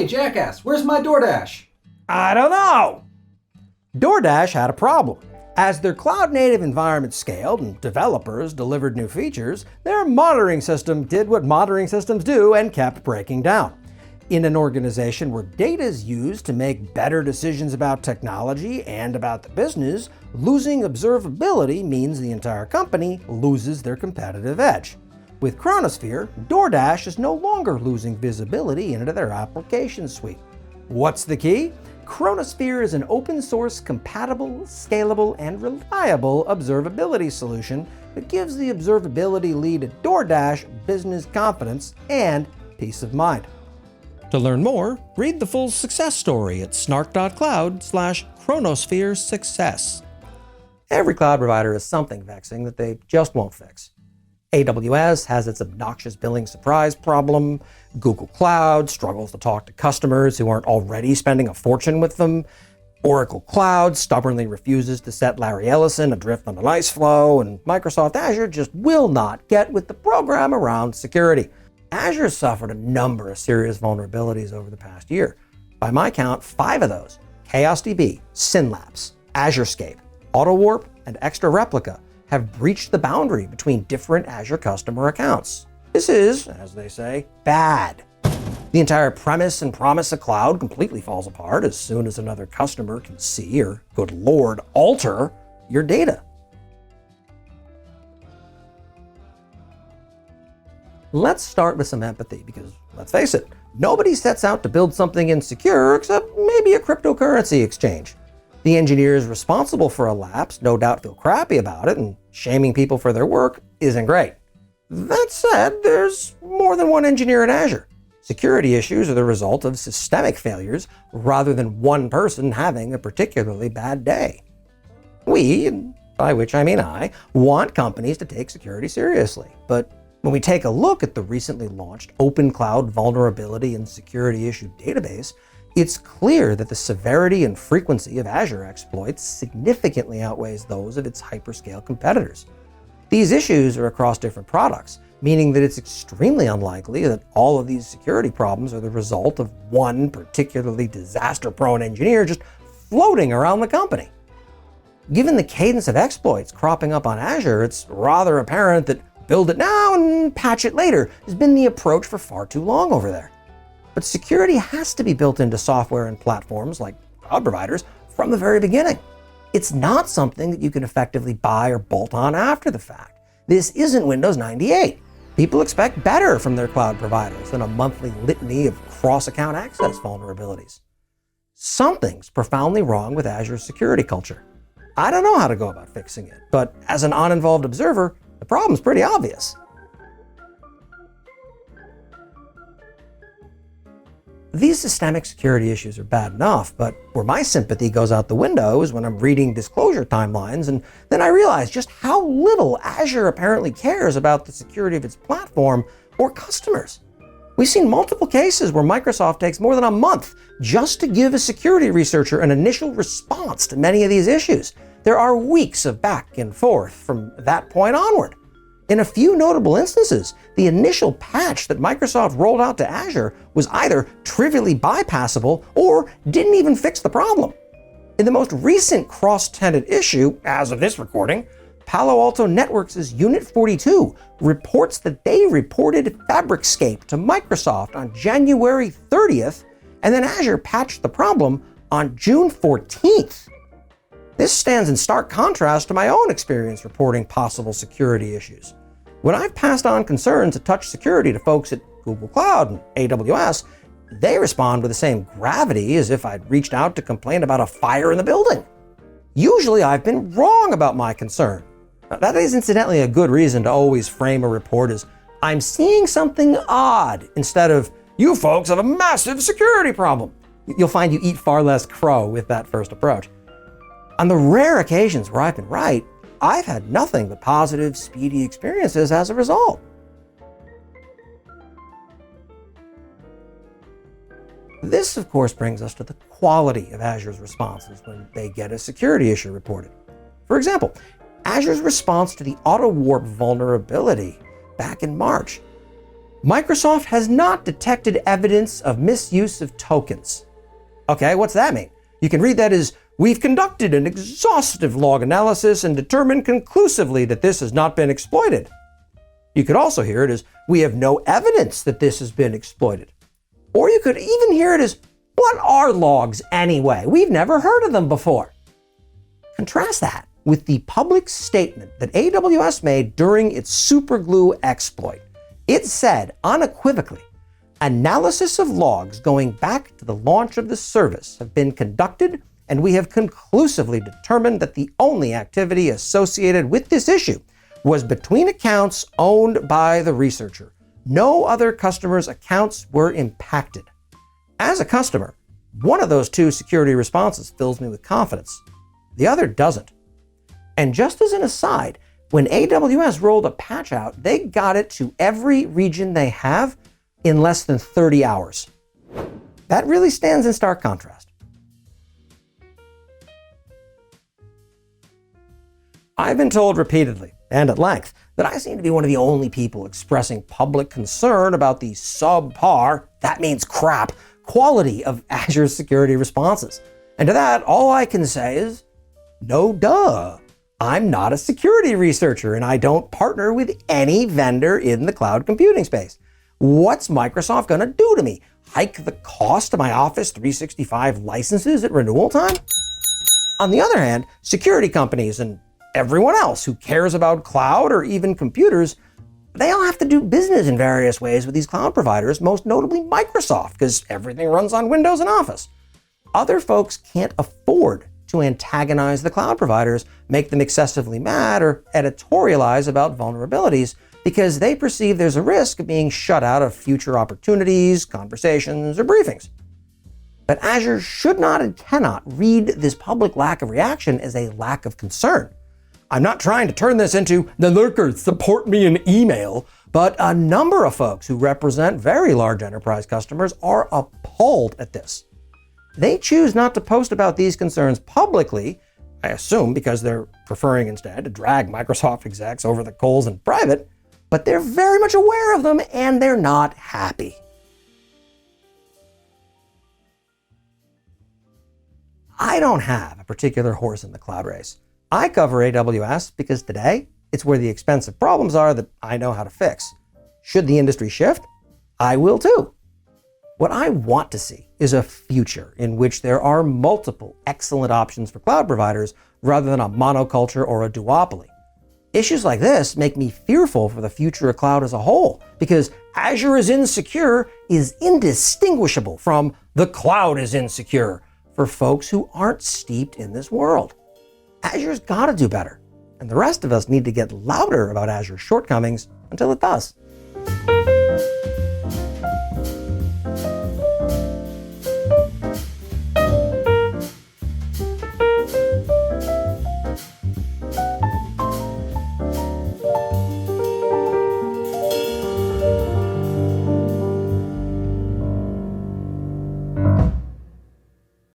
Hey, jackass, where's my DoorDash? I don't know. DoorDash had a problem. As their cloud-native environment scaled and developers delivered new features, their monitoring system did what monitoring systems do and kept breaking down. In an organization where data is used to make better decisions about technology and about the business, losing observability means the entire company loses their competitive edge. With Chronosphere, DoorDash is no longer losing visibility into their application suite. What's the key? Chronosphere is an open-source, compatible, scalable, and reliable observability solution that gives the observability lead at DoorDash business confidence and peace of mind. To learn more, read the full success story at snark.cloud/Chronosphere success. Every cloud provider has something vexing that they just won't fix. AWS has its obnoxious billing surprise problem. Google Cloud struggles to talk to customers who aren't already spending a fortune with them. Oracle Cloud stubbornly refuses to set Larry Ellison adrift on an ice floe, and Microsoft Azure just will not get with the program around security. Azure suffered a number of serious vulnerabilities over the past year. By my count, 5 of those, ChaosDB, Synlapse, AzureScape, AutoWarp, and Extra Replica, have breached the boundary between different Azure customer accounts. This is, as they say, bad. The entire premise and promise of cloud completely falls apart as soon as another customer can see or, good Lord, alter your data. Let's start with some empathy because, let's face it, nobody sets out to build something insecure except maybe a cryptocurrency exchange. The engineers responsible for a lapse no doubt feel crappy about it, and shaming people for their work isn't great. That said, there's more than one engineer in Azure. Security issues are the result of systemic failures rather than one person having a particularly bad day. We, and by which I mean I, want companies to take security seriously. But when we take a look at the recently launched Open Cloud Vulnerability and Security Issue Database, it's clear that the severity and frequency of Azure exploits significantly outweighs those of its hyperscale competitors. These issues are across different products, meaning that it's extremely unlikely that all of these security problems are the result of one particularly disaster-prone engineer just floating around the company. Given the cadence of exploits cropping up on Azure, it's rather apparent that build it now and patch it later has been the approach for far too long over there. But security has to be built into software and platforms like cloud providers from the very beginning. It's not something that you can effectively buy or bolt on after the fact. This isn't Windows 98. People expect better from their cloud providers than a monthly litany of cross-account access vulnerabilities. Something's profoundly wrong with Azure's security culture. I don't know how to go about fixing it, but as an uninvolved observer, the problem's pretty obvious. These systemic security issues are bad enough, but where my sympathy goes out the window is when I'm reading disclosure timelines, and then I realize just how little Azure apparently cares about the security of its platform or customers. We've seen multiple cases where Microsoft takes more than a month just to give a security researcher an initial response to many of these issues. There are weeks of back and forth from that point onward. In a few notable instances, the initial patch that Microsoft rolled out to Azure was either trivially bypassable or didn't even fix the problem. In the most recent cross-tenant issue, as of this recording, Palo Alto Networks' Unit 42 reports that they reported Fabricscape to Microsoft on January 30th, and then Azure patched the problem on June 14th. This stands in stark contrast to my own experience reporting possible security issues. When I've passed on concerns that touch security to folks at Google Cloud and AWS, they respond with the same gravity as if I'd reached out to complain about a fire in the building. Usually I've been wrong about my concern. Now, that is incidentally a good reason to always frame a report as, I'm seeing something odd, instead of, you folks have a massive security problem. You'll find you eat far less crow with that first approach. On the rare occasions where I've been right, I've had nothing but positive, speedy experiences as a result. This, of course, brings us to the quality of Azure's responses when they get a security issue reported. For example, Azure's response to the AutoWarp vulnerability back in March. Microsoft has not detected evidence of misuse of tokens. Okay, what's that mean? You can read that as, we've conducted an exhaustive log analysis and determined conclusively that this has not been exploited. You could also hear it as, we have no evidence that this has been exploited. Or you could even hear it as, what are logs anyway? We've never heard of them before. Contrast that with the public statement that AWS made during its superglue exploit. It said unequivocally, analysis of logs going back to the launch of the service have been conducted, and we have conclusively determined that the only activity associated with this issue was between accounts owned by the researcher. No other customers' accounts were impacted. As a customer, one of those two security responses fills me with confidence. The other doesn't. And just as an aside, when AWS rolled a patch out, they got it to every region they have in less than 30 hours. That really stands in stark contrast. I've been told repeatedly and at length that I seem to be one of the only people expressing public concern about the subpar, that means crap, quality of Azure's security responses. And to that, all I can say is, no duh. I'm not a security researcher and I don't partner with any vendor in the cloud computing space. What's Microsoft gonna do to me? Hike the cost of my Office 365 licenses at renewal time? On the other hand, security companies and everyone else who cares about cloud or even computers, they all have to do business in various ways with these cloud providers, most notably Microsoft, because everything runs on Windows and Office. Other folks can't afford to antagonize the cloud providers, make them excessively mad, or editorialize about vulnerabilities because they perceive there's a risk of being shut out of future opportunities, conversations, or briefings. But Azure should not and cannot read this public lack of reaction as a lack of concern. I'm not trying to turn this into, the lurkers support me in email, but a number of folks who represent very large enterprise customers are appalled at this. They choose not to post about these concerns publicly, I assume because they're preferring instead to drag Microsoft execs over the coals in private, but they're very much aware of them and they're not happy. I don't have a particular horse in the cloud race. I cover AWS because today it's where the expensive problems are that I know how to fix. Should the industry shift? I will too. What I want to see is a future in which there are multiple excellent options for cloud providers rather than a monoculture or a duopoly. Issues like this make me fearful for the future of cloud as a whole, because Azure is insecure is indistinguishable from the cloud is insecure for folks who aren't steeped in this world. Azure's got to do better, and the rest of us need to get louder about Azure's shortcomings until it does.